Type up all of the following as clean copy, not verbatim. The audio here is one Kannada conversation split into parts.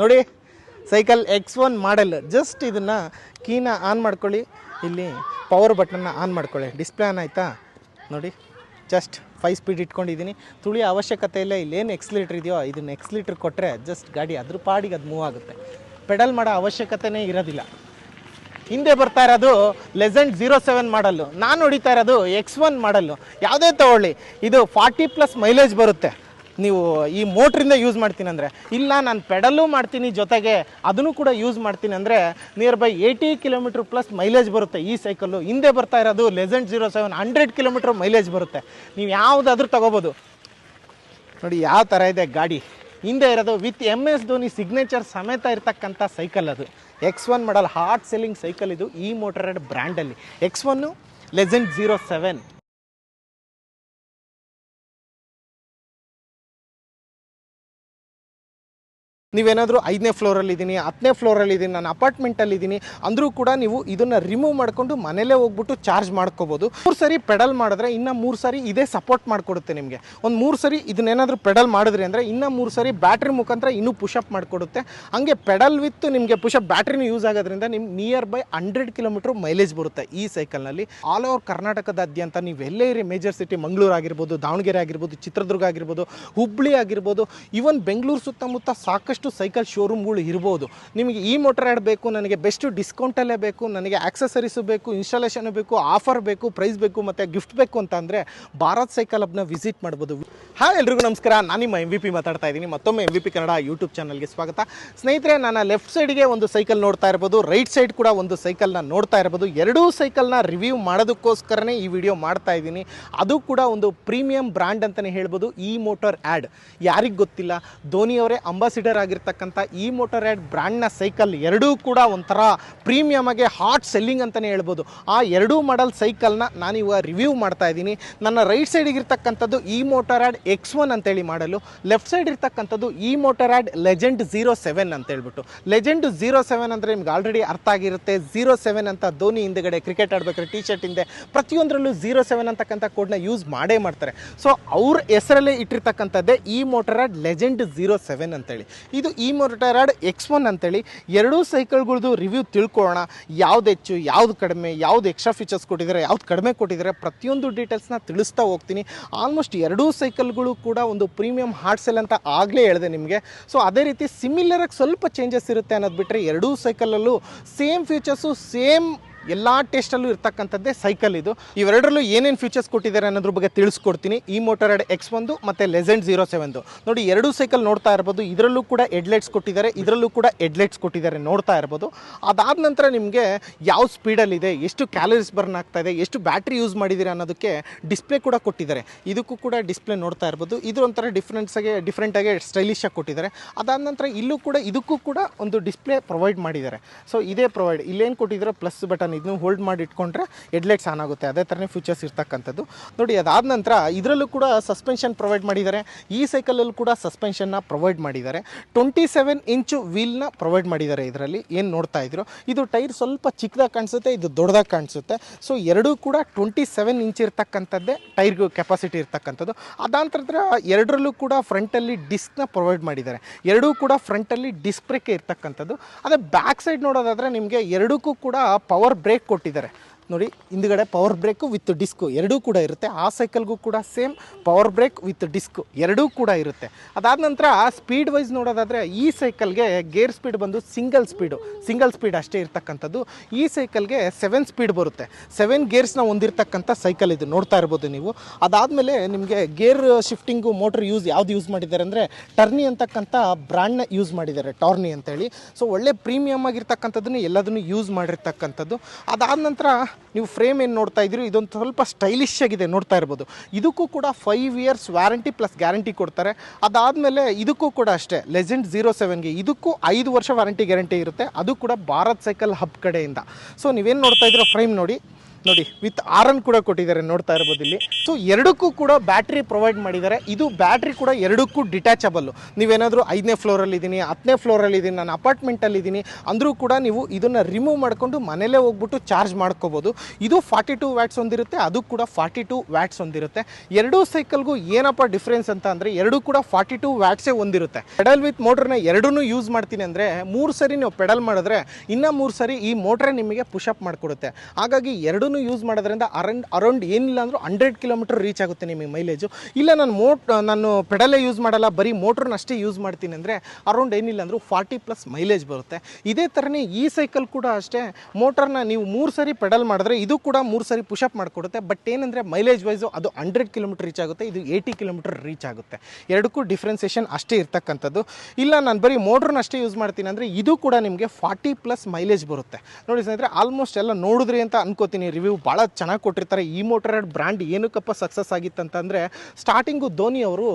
ನೋಡಿ ಸೈಕಲ್ X1 ಮಾಡೆಲ್. ಜಸ್ಟ್ ಇದನ್ನು ಕೀನ ಆನ್ ಮಾಡ್ಕೊಳ್ಳಿ, ಇಲ್ಲಿ ಪವರ್ ಬಟನ್ನ ಆನ್ ಮಾಡ್ಕೊಳ್ಳಿ, ಡಿಸ್ಪ್ಲೇ ಆನ್ ಆಯಿತಾ ನೋಡಿ. ಜಸ್ಟ್ 5 ಸ್ಪೀಡ್ ಇಟ್ಕೊಂಡಿದ್ದೀನಿ, ತುಳಿಯೋ ಅವಶ್ಯಕತೆ ಇಲ್ಲ. ಇಲ್ಲೇನು ಎಕ್ಸ್ಲೀಟ್ರ್ ಇದೆಯೋ ಇದನ್ನು ಎಕ್ಸ್ಲೀಟ್ರ್ ಕೊಟ್ಟರೆ ಜಸ್ಟ್ ಗಾಡಿ ಅದ್ರ ಪಾಡಿಗೆ ಅದು ಮೂವ್ ಆಗುತ್ತೆ, ಪೆಡಲ್ ಮಾಡೋ ಅವಶ್ಯಕತೆನೇ ಇರೋದಿಲ್ಲ. ಹಿಂದೆ ಬರ್ತಾ ಇರೋದು ಲೆಜೆಂಡ್ 07 ಮಾಡಲ್ಲು, ನಾನು ಹೊಡಿತಾ ಇರೋದು X1 ಮಾಡಲ್ಲು. ಯಾವುದೇ ತೊಗೊಳ್ಳಿ ಇದು 40+ ಮೈಲೇಜ್ ಬರುತ್ತೆ. ನೀವು ಈ ಮೋಟ್ರಿಂದ ಯೂಸ್ ಮಾಡ್ತೀನಿ ಅಂದರೆ, ಇಲ್ಲ ನಾನು ಪೆಡಲ್ಲೂ ಮಾಡ್ತೀನಿ ಜೊತೆಗೆ ಅದನ್ನು ಕೂಡ ಯೂಸ್ ಮಾಡ್ತೀನಿ ಅಂದರೆ ನಿಯರ್ ಬೈ 80 km+ ಮೈಲೇಜ್ ಬರುತ್ತೆ ಈ ಸೈಕಲ್ಲು. ಹಿಂದೆ ಬರ್ತಾ ಇರೋದು ಲೆಜೆಂಡ್ 07 100 km ಮೈಲೇಜ್ ಬರುತ್ತೆ. ನೀವು ಯಾವುದಾದ್ರೂ ತೊಗೋಬೋದು. ನೋಡಿ ಯಾವ ಥರ ಇದೆ ಗಾಡಿ. ಹಿಂದೆ ಇರೋದು ವಿತ್ MS ಧೋನಿ ಸಿಗ್ನೇಚರ್ ಸಮೇತ ಇರ್ತಕ್ಕಂಥ ಸೈಕಲ್ ಅದು. X1 ಮಾಡಲ್ ಹಾಟ್ ಸೆಲ್ಲಿಂಗ್ ಸೈಕಲ್ ಇದು ಈ ಮೋಟರೇಡ್ ಬ್ರ್ಯಾಂಡಲ್ಲಿ. X1 legend 07. ನೀವೇನಾದರೂ 5ನೇ ಫ್ಲೋರಲ್ಲಿದ್ದೀನಿ, 10ನೇ ಫ್ಲೋರಲ್ಲಿದ್ದೀನಿ, ನಾನು ಅಪಾರ್ಟ್ಮೆಂಟಲ್ಲಿದ್ದೀನಿ ಅಂದರೂ ಕೂಡ ನೀವು ಇದನ್ನು ರಿಮೂವ್ ಮಾಡಿಕೊಂಡು ಮನೇಲೇ ಹೋಗ್ಬಿಟ್ಟು ಚಾರ್ಜ್ ಮಾಡ್ಕೋಬೋದು. 3 ಸರಿ ಪೆಡಲ್ ಮಾಡಿದ್ರೆ ಇನ್ನೂ 3 ಸರಿ ಇದೇ ಸಪೋರ್ಟ್ ಮಾಡಿಕೊಡುತ್ತೆ ನಿಮಗೆ. ಒಂದು 3 ಸರಿ ಇದನ್ನೇನಾದರೂ ಪೆಡಲ್ ಮಾಡಿದ್ರಿ ಅಂದರೆ ಇನ್ನೂ 3 ಸರಿ ಬ್ಯಾಟ್ರಿ ಮುಖಾಂತರ ಇನ್ನೂ ಪುಷಪ್ ಮಾಡಿಕೊಡುತ್ತೆ. ಹಂಗೆ ಪೆಡಲ್ ವಿತ್ ನಿಮಗೆ ಪುಷಪ್ ಬ್ಯಾಟ್ರಿನೂ ಯೂಸ್ ಆಗೋದ್ರಿಂದ ನಿಮ್ಗೆ ನಿಯರ್ ಬೈ 100 km ಮೈಲೇಜ್ ಬರುತ್ತೆ ಈ ಸೈಕಲ್ನಲ್ಲಿ. ಆಲ್ ಓವರ್ ಕರ್ನಾಟಕದಾದ್ಯಂತ ನೀವು ಎಲ್ಲೇ ಇರಿ, ಮೇಜರ್ ಸಿಟಿ ಮಂಗಳೂರು ಆಗಿರ್ಬೋದು, ದಾವಣಗೆರೆ ಆಗಿರ್ಬೋದು, ಚಿತ್ರದುರ್ಗ ಆಗಿರ್ಬೋದು, ಹುಬ್ಬಳ್ಳಿ ಆಗಿರ್ಬೋದು, ಈವನ್ ಬೆಂಗಳೂರು ಸುತ್ತಮುತ್ತ ಸಾಕಷ್ಟು ಸೈಕಲ್ ಶೋರೂಮ್ಗಳು ಇರ್ಬೋದು. ನಿಮಗೆ ಈ ಮೋಟರ್ ಬೇಕು, ನನಗೆ ಬೆಸ್ಟ್ ಡಿಸ್ಕೌಂಟಲ್ಲೇ ಬೇಕು, ನನಗೆ ಆಕ್ಸೆಸರೀಸು ಬೇಕು, ಇನ್ಸ್ಟಾಲೇಷನ್ ಬೇಕು, ಆಫರ್ ಬೇಕು, ಪ್ರೈಸ್ ಬೇಕು ಮತ್ತು ಗಿಫ್ಟ್ ಬೇಕು ಅಂತ ಅಂದರೆ ಭಾರತ್ ಸೈಕಲ್ ಹಬ್ನ ವಿಸಿಟ್ ಮಾಡ್ಬೋದು. ಹಾಯ್ ಎಲ್ರಿಗೂ ನಮಸ್ಕಾರ, ನಾನು ನಿಮ್ಮ MVP ಮಾತಾಡ್ತಾ ಇದ್ದೀನಿ. ಮತ್ತೊಮ್ಮೆ MVP ಕನ್ನಡ ಯೂಟ್ಯೂಬ್ ಚಾನಲ್ಗೆ ಸ್ವಾಗತ. ಸ್ನೇಹಿತರೆ, ನಾನು ಲೆಫ್ಟ್ ಸೈಡ್ಗೆ ಒಂದು ಸೈಕಲ್ ನೋಡ್ತಾ ಇರ್ಬೋದು, ರೈಟ್ ಸೈಡ್ ಕೂಡ ಒಂದು ಸೈಕಲ್ನ ನೋಡ್ತಾ ಇರ್ಬೋದು. ಎರಡೂ ಸೈಕಲ್ನ ರಿವ್ಯೂ ಮಾಡೋದಕ್ಕೋಸ್ಕರನೇ ಈ ವಿಡಿಯೋ ಮಾಡ್ತಾ ಇದ್ದೀನಿ. ಅದು ಕೂಡ ಒಂದು ಪ್ರೀಮಿಯಂ ಬ್ರ್ಯಾಂಡ್ ಅಂತಲೇ ಹೇಳ್ಬೋದು. ಈ ಮೋಟರ್ ಆ್ಯಡ್ ಯಾರಿಗೆ ಗೊತ್ತಿಲ್ಲ, ಧೋನಿಯವರೇ ಅಂಬಾಸಿಡರ್ ಆಗಿರ್ತಕ್ಕಂಥ ಈ ಮೋಟರ್ ಆ್ಯಡ್ ಬ್ರ್ಯಾಂಡ್ನ ಸೈಕಲ್ ಎರಡೂ ಕೂಡ ಒಂಥರ ಪ್ರೀಮಿಯಮ್ ಆಗಿ ಹಾಟ್ ಸೆಲ್ಲಿಂಗ್ ಅಂತಲೇ ಹೇಳ್ಬೋದು. ಆ ಎರಡೂ ಮಾಡಲ್ ಸೈಕಲ್ನ ನಾನಿವಾಗ ರಿವ್ಯೂ ಮಾಡ್ತಾ ಇದ್ದೀನಿ. ನನ್ನ ರೈಟ್ ಸೈಡಿಗೆ ಇರ್ತಕ್ಕಂಥದ್ದು ಈ ಮೋಟರ್ ಆ್ಯಡ್ X1 ಅಂತೇಳಿ ಮಾಡಲು, ಲೆಫ್ಟ್ ಸೈಡ್ ಇರ್ತಕ್ಕಂಥದ್ದು ಈ ಮೋಟರ್ ಆ್ಯಡ್ ಲೆಜೆಂಡ್ 07 ಅಂತ ಹೇಳ್ಬಿಟ್ಟು. ಲೆಜೆಂಡ್ 07 ಅಂದರೆ ನಿಮ್ಗೆ ಆಲ್ರೆಡಿ ಅರ್ಥ ಆಗಿರುತ್ತೆ. 07 ಅಂತ ಧೋನಿ ಹಿಂದೆಗಡೆ ಕ್ರಿಕೆಟ್ ಆಡ್ಬೇಕಾದ್ರೆ ಟಿ ಶರ್ಟ್ ಹಿಂದೆ ಪ್ರತಿಯೊಂದರಲ್ಲೂ 07 ಅಂತಕ್ಕಂಥ ಕೋಡ್ನ ಯೂಸ್ ಮಾಡೇ ಮಾಡ್ತಾರೆ. ಸೊ ಅವ್ರ ಹೆಸರಲ್ಲೇ ಇಟ್ಟಿರ್ತಕ್ಕಂಥದ್ದೇ ಈ ಮೋಟರ್ ಆ್ಯಡ್ ಲೆಜೆಂಡ್ 07 ಅಂತೇಳಿ. ಇದು ಈ ಮೋಟರ್ ಆ್ಯಡ್ X1 ಅಂತೇಳಿ. ಎರಡೂ ಸೈಕಲ್ಗಳದ್ದು ರಿವ್ಯೂ ತಿಳ್ಕೊಳ್ಳೋಣ. ಯಾವ್ದು ಹೆಚ್ಚು, ಯಾವ್ದು ಕಡಿಮೆ, ಯಾವ್ದು ಎಕ್ಸ್ಟ್ರಾ ಫೀಚರ್ಸ್ ಕೊಟ್ಟಿದ್ದಾರೆ, ಯಾವ್ದು ಕಡಿಮೆ ಕೊಟ್ಟಿದ್ದಾರೆ, ಪ್ರತಿಯೊಂದು ಡೀಟೇಲ್ಸ್ನ ತಿಳಿಸ್ತಾ ಹೋಗ್ತೀನಿ. ಆಲ್ಮೋಸ್ಟ್ ಎರಡೂ ಸೈಕಲ್ಗಳು ಕೂಡ ಒಂದು ಪ್ರೀಮಿಯಂ ಹಾರ್ಡ್ ಸೆಲ್ ಅಂತ ಆಗಲೇ ಹೇಳಿದೆ ನಿಮಗೆ. ಸೊ ಅದೇ ರೀತಿ ಸಿಮಿಲರಾಗಿ ಸ್ವಲ್ಪ ಚೇಂಜಸ್ ಇರುತ್ತೆ ಅನ್ನೋದು ಬಿಟ್ಟರೆ ಎರಡೂ ಸೈಕಲಲ್ಲೂ ಸೇಮ್ ಫೀಚರ್ಸು, ಸೇಮ್ ಎಲ್ಲ ಟೇಸ್ಟಲ್ಲೂ ಇರ್ತಕ್ಕಂಥದ್ದೇ ಸೈಕಲ್ ಇದು. ಇವೆರಡರಲ್ಲೂ ಏನೇನು ಫೀಚರ್ಸ್ ಕೊಟ್ಟಿದ್ದಾರೆ ಅನ್ನೋದ್ರ ಬಗ್ಗೆ ತಿಳಿಸ್ಕೊಡ್ತೀನಿ. ಈ ಮೋಟರ್ ಆ್ಯಡ್ X1 ಮತ್ತು ಲೆಜೆಂಡ್ 07 ನೋಡಿ. ಎರಡೂ ಸೈಕಲ್ ನೋಡ್ತಾ ಇರ್ಬೋದು. ಇದರಲ್ಲೂ ಕೂಡ ಹೆಡ್ಲೈಟ್ಸ್ ಕೊಟ್ಟಿದ್ದಾರೆ, ಇದರಲ್ಲೂ ಕೂಡ ಹೆಡ್ಲೈಟ್ಸ್ ಕೊಟ್ಟಿದ್ದಾರೆ, ನೋಡ್ತಾ ಇರ್ಬೋದು. ಅದಾದ ನಂತರ ನಿಮಗೆ ಯಾವ ಸ್ಪೀಡಲ್ಲಿದೆ, ಎಷ್ಟು ಕ್ಯಾಲರೀಸ್ ಬರ್ನ್ ಆಗ್ತಾ ಇದೆ, ಎಷ್ಟು ಬ್ಯಾಟ್ರಿ ಯೂಸ್ ಮಾಡಿದ್ದೀರಾ ಅನ್ನೋದಕ್ಕೆ ಡಿಸ್ಪ್ಲೇ ಕೂಡ ಕೊಟ್ಟಿದ್ದಾರೆ. ಇದಕ್ಕೂ ಕೂಡ ಡಿಸ್ಪ್ಲೇ ನೋಡ್ತಾ ಇರ್ಬೋದು. ಇದು ಒಂಥರ ಡಿಫ್ರೆಂಟಾಗಿ ಸ್ಟೈಲಿಶಾಗಿ ಕೊಟ್ಟಿದ್ದಾರೆ. ಅದಾದ ನಂತರ ಇಲ್ಲೂ ಕೂಡ ಇದಕ್ಕೂ ಕೂಡ ಒಂದು ಡಿಸ್ಪ್ಲೇ ಪ್ರೊವೈಡ್ ಮಾಡಿದ್ದಾರೆ. ಸೊ ಇದೇ ಪ್ರೊವೈಡ್, ಇಲ್ಲೇನು ಕೊಟ್ಟಿದ್ದಾರೆ ಪ್ಲಸ್ ಬಟನ್, ಇದನ್ನು ಹೋಲ್ಡ್ ಮಾಡಿ ಇಟ್ಕೊಂಡ್ರೆ ಹೆಡ್ಲೈಟ್ಸ್ ಆನ್ ಆಗುತ್ತೆ. ಅದೇ ಥರನೇ ಫೀಚರ್ಸ್ ಇರ್ತಕ್ಕಂಥದ್ದು ನೋಡಿ. ಅದಾದ ನಂತರ ಇದರಲ್ಲೂ ಕೂಡ ಸಸ್ಪೆನ್ಷನ್ ಪ್ರೊವೈಡ್ ಮಾಡಿದ್ದಾರೆ. ಈ ಸೈಕಲಲ್ಲೂ ಕೂಡ ಸಸ್ಪೆನ್ಷನ್ನ ಪ್ರೊವೈಡ್ ಮಾಡಿದ್ದಾರೆ. 27 ಇಂಚು ವೀಲ್ನ ಪ್ರೊವೈಡ್ ಮಾಡಿದ್ದಾರೆ. ಇದರಲ್ಲಿ ಏನು ನೋಡ್ತಾ ಇದ್ರು, ಇದು ಟೈರ್ ಸ್ವಲ್ಪ ಚಿಕ್ಕದಾಗಿ ಕಾಣಿಸುತ್ತೆ, ಇದು ದೊಡ್ಡದಾಗಿ ಕಾಣಿಸುತ್ತೆ. ಸೊ ಎರಡೂ ಕೂಡ 27 ಇಂಚ್ ಇರ್ತಕ್ಕಂಥದ್ದೇ ಟೈರ್ಗೂ ಕೆಪಾಸಿಟಿ ಇರ್ತಕ್ಕಂಥದ್ದು. ಅದಾದ ಎರಡರಲ್ಲೂ ಕೂಡ ಫ್ರಂಟಲ್ಲಿ ಡಿಸ್ಕ್ನ ಪ್ರೊವೈಡ್ ಮಾಡಿದ್ದಾರೆ. ಎರಡೂ ಕೂಡ ಫ್ರಂಟಲ್ಲಿ ಡಿಸ್ಕ್ ಬ್ರೇಕ್ ಇರ್ತಕ್ಕಂಥದ್ದು. ಅದೇ ಬ್ಯಾಕ್ ಸೈಡ್ ನೋಡೋದಾದರೆ ನಿಮಗೆ ಎರಡಕ್ಕೂ ಕೂಡ ಪವರ್ ಬ್ರೇಕ್ ಕೊಟ್ಟಿದ್ದಾರೆ. ನೋಡಿ, ಹಿಂದುಗಡೆ ಪವರ್ ಬ್ರೇಕು ವಿತ್ ಡಿಸ್ಕು ಎರಡೂ ಕೂಡ ಇರುತ್ತೆ. ಆ ಸೈಕಲ್ಗೂ ಕೂಡ same power brake with disc ಎರಡೂ ಕೂಡ ಇರುತ್ತೆ. ಅದಾದ ನಂತರ ಸ್ಪೀಡ್ ವೈಸ್ ನೋಡೋದಾದರೆ ಈ ಸೈಕಲ್ಗೆ ಗೇರ್ ಸ್ಪೀಡ್ ಬಂದು ಸಿಂಗಲ್ ಸ್ಪೀಡ್ ಅಷ್ಟೇ ಇರ್ತಕ್ಕಂಥದ್ದು. ಈ ಸೈಕಲ್ಗೆ 7 ಸ್ಪೀಡ್ ಬರುತ್ತೆ. 7 ಗೇರ್ಸ್ನ ಹೊಂದಿರತಕ್ಕಂಥ ಸೈಕಲ್ ಇದು, ನೋಡ್ತಾ ಇರ್ಬೋದು ನೀವು. ಅದಾದಮೇಲೆ ನಿಮಗೆ ಗೇರ್ ಶಿಫ್ಟಿಂಗು ಮೋಟ್ರ್ ಯಾವ್ದು ಯೂಸ್ ಮಾಡಿದ್ದಾರೆ ಅಂದರೆ ಟರ್ನಿ ಅಂತಕ್ಕಂಥ ಬ್ರ್ಯಾಂಡ್ನ ಯೂಸ್ ಮಾಡಿದ್ದಾರೆ, ಟಾರ್ನಿ ಅಂತೇಳಿ. ಸೊ ಒಳ್ಳೆ ಪ್ರೀಮಿಯಮ್ ಆಗಿರ್ತಕ್ಕಂಥದ್ದನ್ನು ಎಲ್ಲದನ್ನು ಯೂಸ್ ಮಾಡಿರ್ತಕ್ಕಂಥದ್ದು. ಅದಾದ ನಂತರ ನೀವು ಫ್ರೇಮ್ ಏನು ನೋಡ್ತಾ ಇದ್ದೀರಿ, ಇದೊಂದು ಸ್ವಲ್ಪ ಸ್ಟೈಲಿಶ್ ಆಗಿದೆ, ನೋಡ್ತಾ ಇರ್ಬೋದು. ಇದಕ್ಕೂ ಕೂಡ 5 ಇಯರ್ಸ್ ವ್ಯಾರಂಟಿ ಪ್ಲಸ್ ಗ್ಯಾರಂಟಿ ಕೊಡ್ತಾರೆ. ಅದಾದಮೇಲೆ ಇದಕ್ಕೂ ಕೂಡ ಅಷ್ಟೇ, ಲೆಜೆಂಡ್ 07ಗೆ ಇದಕ್ಕೂ 5 ವರ್ಷ ವ್ಯಾರಂಟಿ ಗ್ಯಾರಂಟಿ ಇರುತ್ತೆ. ಅದು ಕೂಡ ಭಾರತ್ ಸೈಕಲ್ ಹಬ್ ಕಡೆಯಿಂದ. ಸೊ ನೀವೇನು ನೋಡ್ತಾ ಇದ್ದೀರೋ ಫ್ರೇಮ್ ನೋಡಿ, ನೋಡಿ ವಿತ್ ಆರನ್ ಕೂಡ ಕೊಟ್ಟಿದ್ದಾರೆ, ನೋಡ್ತಾ ಇರ್ಬೋದು ಇಲ್ಲಿ. ಸೊ ಎರಡಕ್ಕೂ ಕೂಡ ಬ್ಯಾಟ್ರಿ ಪ್ರೊವೈಡ್ ಮಾಡಿದ್ದಾರೆ. ಇದು ಬ್ಯಾಟ್ರಿ ಕೂಡ ಎರಡಕ್ಕೂ ಡಿಟ್ಯಾಚಬಲ್. ನೀವೇನಾದರೂ 5ನೇ ಫ್ಲೋರಲ್ಲಿ ಇದ್ದೀನಿ, 10ನೇ ಫ್ಲೋರಲ್ಲಿ ಇದ್ದೀನಿ, ನಾನು ಅಪಾರ್ಟ್ಮೆಂಟಲ್ಲಿ ಇದ್ದೀನಿ ಅಂದರೂ ಕೂಡ ನೀವು ಇದನ್ನು ರಿಮೂವ್ ಮಾಡಿಕೊಂಡು ಮನೇಲೇ ಹೋಗ್ಬಿಟ್ಟು ಚಾರ್ಜ್ ಮಾಡ್ಕೋಬೋದು. ಇದು 42 ವ್ಯಾಟ್ಸ್ ಹೊಂದಿರುತ್ತೆ, ಅದು ಕೂಡ 42 ವ್ಯಾಟ್ಸ್ ಹೊಂದಿರುತ್ತೆ. ಎರಡೂ ಸೈಕಲ್ಗೂ ಏನಪ್ಪ ಡಿಫ್ರೆನ್ಸ್ ಅಂತ ಅಂದರೆ ಎರಡೂ ಕೂಡ 42 ವ್ಯಾಟ್ಸೇ ಹೊಂದಿರುತ್ತೆ. ಪೆಡಲ್ ವಿತ್ ಮೋಟ್ರನ್ನ ಎರಡನ್ನೂ ಯೂಸ್ ಮಾಡ್ತೀನಿ ಅಂದರೆ 3 ಸರಿ ನೀವು ಪೆಡಲ್ ಮಾಡಿದ್ರೆ ಇನ್ನೂ 3 ಸರಿ ಈ ಮೋಟ್ರೇ ನಿಮಗೆ ಪುಷಪ್ ಮಾಡಿಕೊಡುತ್ತೆ. ಹಾಗಾಗಿ ಎರಡನ್ನೂ ಯೂಸ್ ಮಾಡೋದ್ರಿಂದ ಅರೌಂಡ್ ಏನಿಲ್ಲ ಅಂದರೂ 100 ಕಿಲೋಮೀಟರ್ ರೀಚ್ ಆಗುತ್ತೆ ನಿಮಗೆ ಮೈಲೇಜು. ಇಲ್ಲ ನಾನು ಪೆಡಲೇ ಯೂಸ್ ಮಾಡಲ್ಲ, ಬರೀ ಮೋಟ್ರನ್ನ ಅಷ್ಟೇ ಯೂಸ್ ಮಾಡ್ತೀನಿ ಅಂದರೆ ಅರೌಂಡ್ ಏನಿಲ್ಲ ಅಂದರೂ 40+ ಮೈಲೇಜ್ ಬರುತ್ತೆ. ಇದೇ ಥರನೇ ಈ ಸೈಕಲ್ ಕೂಡ ಅಷ್ಟೇ, ಮೋಟ್ರನ್ನ ನೀವು 3 ಸರಿ ಪೆಡಲ್ ಮಾಡಿದ್ರೆ ಇದು ಕೂಡ 3 ಸರಿ ಪುಷಪ್ ಮಾಡಿಕೊಡುತ್ತೆ. ಬಟ್ ಏನಂದರೆ ಮೈಲೇಜ್ ವೈಸು ಅದು 100 ಕಿಲೋಮೀಟರ್ ರೀಚ್ ಆಗುತ್ತೆ, ಇದು 80 ಕಿಲೋಮೀಟರ್ ರೀಚ್ ಆಗುತ್ತೆ. ಎರಡಕ್ಕೂ ಡಿಫ್ರೆನ್ಸೇಷನ್ ಅಷ್ಟೇ ಇರ್ತಕ್ಕಂಥದ್ದು. ಇಲ್ಲ ನಾನು ಬರೀ ಮೋಟ್ರನ್ನ ಅಷ್ಟೇ ಯೂಸ್ ಮಾಡ್ತೀನಿ ಅಂದರೆ ಇದು ಕೂಡ ನಿಮಗೆ 40+ ಮೈಲೇಜ್ ಬರುತ್ತೆ. ನೋಡಿ ಸ್ನೇಹಿತರೆ, ಆಲ್ಮೋಸ್ಟ್ ಎಲ್ಲ ನೋಡಿದ್ರಿ ಅಂತ ಅನ್ಕೋತೀನಿ. ರಿವ್ಯೂ ಭಾಳ ಚೆನ್ನಾಗಿ ಕೊಟ್ಟಿರ್ತಾರೆ. ಈ ಮೋಟರಾಯ್ಡ್ ಬ್ರ್ಯಾಂಡ್ ಏನಕ್ಕಪ್ಪ ಸಕ್ಸಸ್ ಆಗಿತ್ತಂತಂದರೆ ಸ್ಟಾರ್ಟಿಂಗು ಧೋನಿ ಅವರು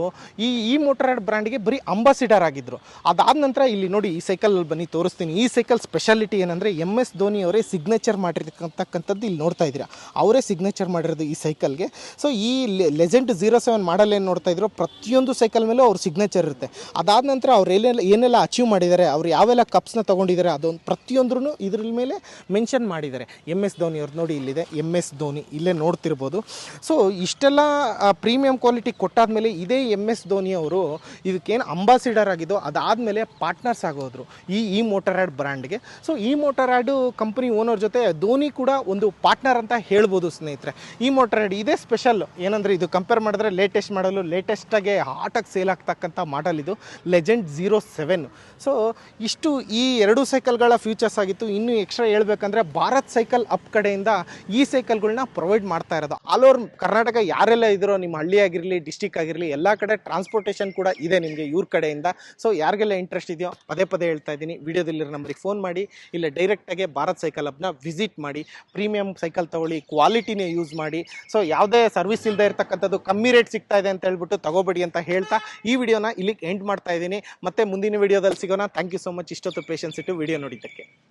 ಈ ಮೋಟರಾಯ್ಡ್ ಬ್ರ್ಯಾಂಡ್ಗೆ ಬರೀ ಅಂಬಾಸಿಡರ್ ಆಗಿದ್ದರು. ಅದಾದ ನಂತರ ಇಲ್ಲಿ ನೋಡಿ ಈ ಸೈಕಲ್ ಬನ್ನಿ ತೋರಿಸ್ತೀನಿ. ಈ ಸೈಕಲ್ ಸ್ಪೆಷಾಲಿಟಿ ಏನಂದರೆ MS ಧೋನಿ ಅವರೇ ಸಿಗ್ನೇಚರ್ ಮಾಡಿರ್ತಕ್ಕಂಥದ್ದು ಇಲ್ಲಿ ನೋಡ್ತಾ ಇದ್ದೀರಾ, ಅವರೇ ಸಿಗ್ನೇಚರ್ ಮಾಡಿರೋದು ಈ ಸೈಕಲ್ಗೆ. ಸೊ ಈ ಲೆಜೆಂಡ್ 07 ಮಾಡಲ್ ಏನು ನೋಡ್ತಾ ಇದ್ರು ಪ್ರತಿಯೊಂದು ಸೈಕಲ್ ಮೇಲೂ ಅವ್ರ ಸಿಗ್ನೇಚರ್ ಇರುತ್ತೆ. ಅದಾದ ನಂತರ ಅವ್ರು ಏನೆಲ್ಲ ಅಚೀವ್ ಮಾಡಿದ್ದಾರೆ, ಅವ್ರು ಯಾವೆಲ್ಲ ಕಪ್ಸ್ನ ತೊಗೊಂಡಿದ್ದಾರೆ ಅದೊಂದು ಪ್ರತಿಯೊಂದ್ರೂ ಇದ್ರ ಮೇಲೆ ಮೆನ್ಷನ್ ಮಾಡಿದ್ದಾರೆ. MS ಧೋನಿ ಅವ್ರು ನೋಡಿ ಇಲ್ಲಿದೆ MS ಧೋನಿ, ಇಲ್ಲೇ ನೋಡ್ತಿರ್ಬೋದು. ಸೊ ಇಷ್ಟೆಲ್ಲ ಪ್ರೀಮಿಯಂ ಕ್ವಾಲಿಟಿ ಕೊಟ್ಟಾದಮೇಲೆ ಇದೇ MS ಧೋನಿ ಅವರು ಇದಕ್ಕೇನು ಅಂಬಾಸಿಡರ್ ಆಗಿದ್ದು ಅದಾದಮೇಲೆ ಪಾರ್ಟ್ನರ್ಸ್ ಆಗೋದ್ರು ಈ ಮೋಟರಾಯ್ಡ್ ಬ್ರ್ಯಾಂಡ್ಗೆ. ಸೊ ಈ ಮೋಟರಾಯ್ಡು ಕಂಪನಿ ಓನರ್ ಜೊತೆ ಧೋನಿ ಕೂಡ ಒಂದು ಪಾರ್ಟ್ನರ್ ಅಂತ ಹೇಳ್ಬೋದು ಸ್ನೇಹಿತರೆ. ಈ ಮೋಟರಾಯ್ಡ್ ಇದೇ ಸ್ಪೆಷಲ್ ಏನಂದರೆ ಇದು ಕಂಪೇರ್ ಮಾಡಿದ್ರೆ ಲೇಟೆಸ್ಟ್ ಮಾಡಲು ಲೇಟೆಸ್ಟಾಗೆ ಹಾಟಾಗಿ ಸೇಲ್ ಆಗ್ತಕ್ಕಂಥ ಮಾಡಲ್ ಇದು ಲೆಜೆಂಡ್ 07. ಸೊ ಇಷ್ಟು ಈ ಎರಡು ಸೈಕಲ್ಗಳ ಫ್ಯೂಚರ್ಸ್ ಆಗಿತ್ತು. ಇನ್ನೂ ಎಕ್ಸ್ಟ್ರಾ ಹೇಳ್ಬೇಕಂದ್ರೆ ಭಾರತ್ ಸೈಕಲ್ ಅಪ್ ಕಡೆಯಿಂದ ಈ ಸೈಕಲ್ಗಳನ್ನ ಪ್ರೊವೈಡ್ ಮಾಡ್ತಾ ಇರೋದು. ಆಲ್ ಓವರ್ ಕರ್ನಾಟಕ ಯಾರೆಲ್ಲ ಇದ್ರೋ, ನಿಮ್ಮ ಹಳ್ಳಿ ಆಗಿರಲಿ ಡಿಸ್ಟಿಕ್ ಆಗಿರಲಿ ಎಲ್ಲ ಕಡೆ ಟ್ರಾನ್ಸ್ಪೋರ್ಟೇಷನ್ ಕೂಡ ಇದೆ ನಿಮಗೆ ಇವ್ರ ಕಡೆಯಿಂದ. ಸೊ ಯಾರಿಗೆಲ್ಲ ಇಂಟ್ರೆಸ್ಟ್ ಇದೆಯೋ ಪದೇ ಹೇಳ್ತಾ ಇದ್ದೀನಿ, ವಿಡಿಯೋದಲ್ಲಿರೋ ನಂಬರಿಗೆ ಫೋನ್ ಮಾಡಿ, ಇಲ್ಲ ಡೈರೆಕ್ಟಾಗಿ ಭಾರತ್ ಸೈಕಲ್ ಹಬ್ನ ವಿಸಿಟ್ ಮಾಡಿ, ಪ್ರೀಮಿಯಂ ಸೈಕಲ್ ತೊಗೊಳ್ಳಿ, ಕ್ವಾಲಿಟಿನೇ ಯೂಸ್ ಮಾಡಿ. ಸೊ ಯಾವುದೇ ಸರ್ವಿಸ್ ಇಲ್ಲದೆ ಇರತಕ್ಕಂಥದ್ದು ಕಮ್ಮಿ ರೇಟ್ ಸಿಗ್ತಾ ಇದೆ ಅಂತ ಹೇಳ್ಬಿಟ್ಟು ತಗೋಬೇಡಿ ಅಂತ ಹೇಳ್ತಾ ಈ ವಿಡಿಯೋನ ಇಲ್ಲಿಗೆ ಎಂಡ್ ಮಾಡ್ತಾ ಇದ್ದೀನಿ. ಮತ್ತೆ ಮುಂದಿನ ವಿಡಿಯೋದಲ್ಲಿ ಸಿಗೋಣ. ಥ್ಯಾಂಕ್ ಯು ಸೊ ಮಚ್ ಇಷ್ಟೊತ್ತು ಪೇಷನ್ಸ್ ಇಟ್ಟು ವಿಡಿಯೋ ನೋಡಿದ್ದಕ್ಕೆ.